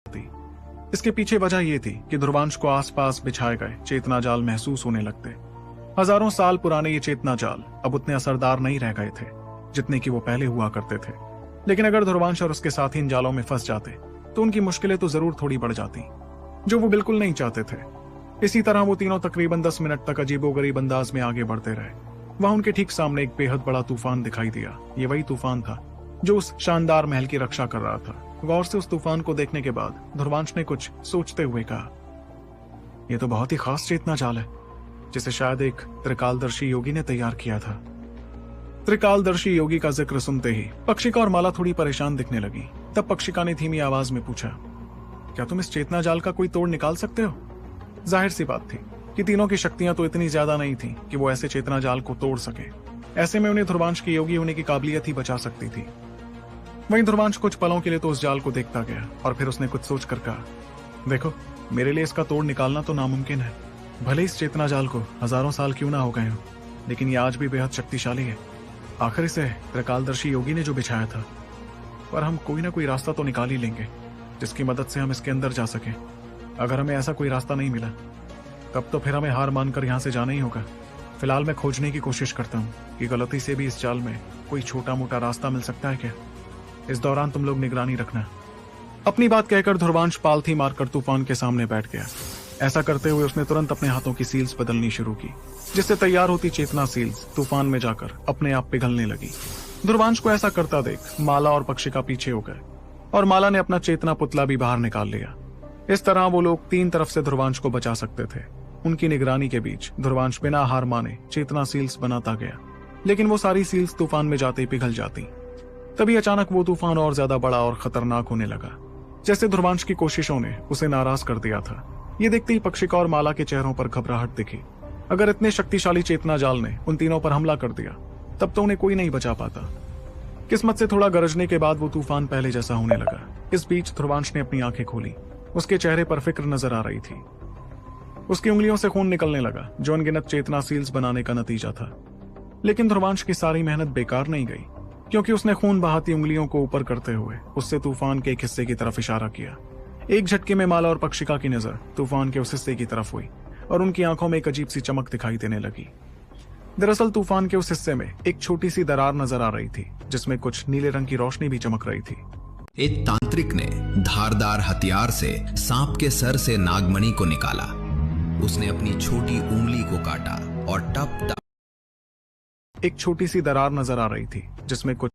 थी। इसके पीछे वजह यह थी कि ध्रुवांश को आसपास बिछाए गए चेतना जाल महसूस होने लगते। हजारों साल पुराने ये चेतना जाल अब उतने असरदार नहीं रह गए थे जितने कि वो पहले हुआ करते थे। लेकिन अगर ध्रुवांश और उसके साथी इन जालों में फंस जाते तो उनकी मुश्किलें तो जरूर थोड़ी बढ़ जाती, जो वो बिल्कुल नहीं चाहते थे। इसी तरह वो तीनों तकरीबन 10 मिनट तक अजीबोगरीब अंदाज में आगे बढ़ते रहे। वहां उनके ठीक सामने एक बेहद बड़ा तूफान दिखाई दिया। ये वही तूफान था जो उस शानदार महल की रक्षा कर रहा था। गौर से उस तूफान को देखने के बाद ध्रुवांश ने कुछ सोचते हुए कहा, यह तो बहुत ही खास चेतना जाल है जिसे शायद एक त्रिकालदर्शी योगी ने तैयार किया था। त्रिकालदर्शी योगी का जिक्र सुनते ही पक्षिका और माला थोड़ी परेशान दिखने लगी। तब पक्षिका ने धीमी आवाज में पूछा, क्या तुम इस चेतना जाल का कोई तोड़ निकाल सकते हो? जाहिर सी बात थी कि तीनों की शक्तियां तो इतनी ज्यादा नहीं थी कि वो ऐसे चेतना जाल को तोड़ सके। ऐसे में उन्हें ध्रुवांश की योगी होने की काबिलियत ही बचा सकती थी। वहीं ध्रुवांश कुछ पलों के लिए तो उस जाल को देखता गया और फिर उसने कुछ सोचकर कहा, देखो, मेरे लिए इसका तोड़ निकालना तो नामुमकिन है। भले इस चेतना जाल को हजारों साल क्यों ना हो गए हो, लेकिन यह आज भी बेहद शक्तिशाली है। आखिर इसे त्रिकालदर्शी योगी ने जो बिछाया था। पर हम कोई ना कोई रास्ता तो निकाल ही लेंगे जिसकी मदद से हम इसके अंदर जा सकें। अगर हमें ऐसा कोई रास्ता नहीं मिला तब तो फिर हमें हार मानकर यहाँ से जाना ही होगा। फिलहाल मैं खोजने की कोशिश करता हूँ कि गलती से भी इस जाल में कोई छोटा मोटा रास्ता मिल सकता है क्या। इस दौरान तुम लोग निगरानी रखना। अपनी बात कहकर ध्रुवांश पालथी मारकर तूफान के सामने बैठ गया। ऐसा करते हुए उसने तुरंत अपने हाथों की सील्स बदलनी शुरू की, जिससे तैयार होती चेतना सील्स तूफान में जाकर अपने आप पिघलने लगी। ध्रुवांश को ऐसा करता देख माला और पक्षिका पीछे हो गए और माला ने अपना चेतना पुतला भी बाहर निकाल लिया। इस तरह वो लोग तीन तरफ से ध्रुवांश को बचा सकते थे। उनकी निगरानी के बीच ध्रुवांश बिना हार माने चेतना सील्स बनाता गया, लेकिन वो सारी सील्स तूफान में जाते ही पिघल जाती। तभी अचानक वो तूफान और ज्यादा बड़ा और खतरनाक होने लगा, जैसे ध्रुवांश की कोशिशों ने उसे नाराज कर दिया था। ये देखते ही पक्षिका और माला के चेहरों पर घबराहट दिखी। अगर इतने शक्तिशाली चेतना जाल ने उन तीनों पर हमला कर दिया तब तो उन्हें कोई नहीं बचा पाता। किस्मत से थोड़ा गरजने के बाद वो तूफान पहले जैसा होने लगा। इस बीच ध्रुवांश ने अपनी आंखें खोली। उसके चेहरे पर फिक्र नजर आ रही थी। उसकी उंगलियों से खून निकलने लगा, जो अनगिनत चेतना सील्स बनाने का नतीजा था। लेकिन ध्रुवांश की सारी मेहनत बेकार नहीं गई, क्योंकि उसने खून बहाती उंगलियों को ऊपर करते हुए उससे तूफान के एक हिस्से की तरफ इशारा किया। एक झटके में माला और पक्षिका की नजर तूफान के उस हिस्से की तरफ हुई और उनकी आंखों में एक अजीब सी चमक दिखाई देने लगी। दरअसल तूफान के उस हिस्से में एक छोटी सी दरार नजर आ रही थी, जिसमें कुछ नीले रंग की रोशनी भी चमक रही थी। एक तांत्रिक ने धारदार हथियार से सांप के सर से नागमणि को निकाला। उसने अपनी छोटी उंगली को काटा और टप टप एक छोटी सी दरार नजर आ रही थी, जिसमें कुछ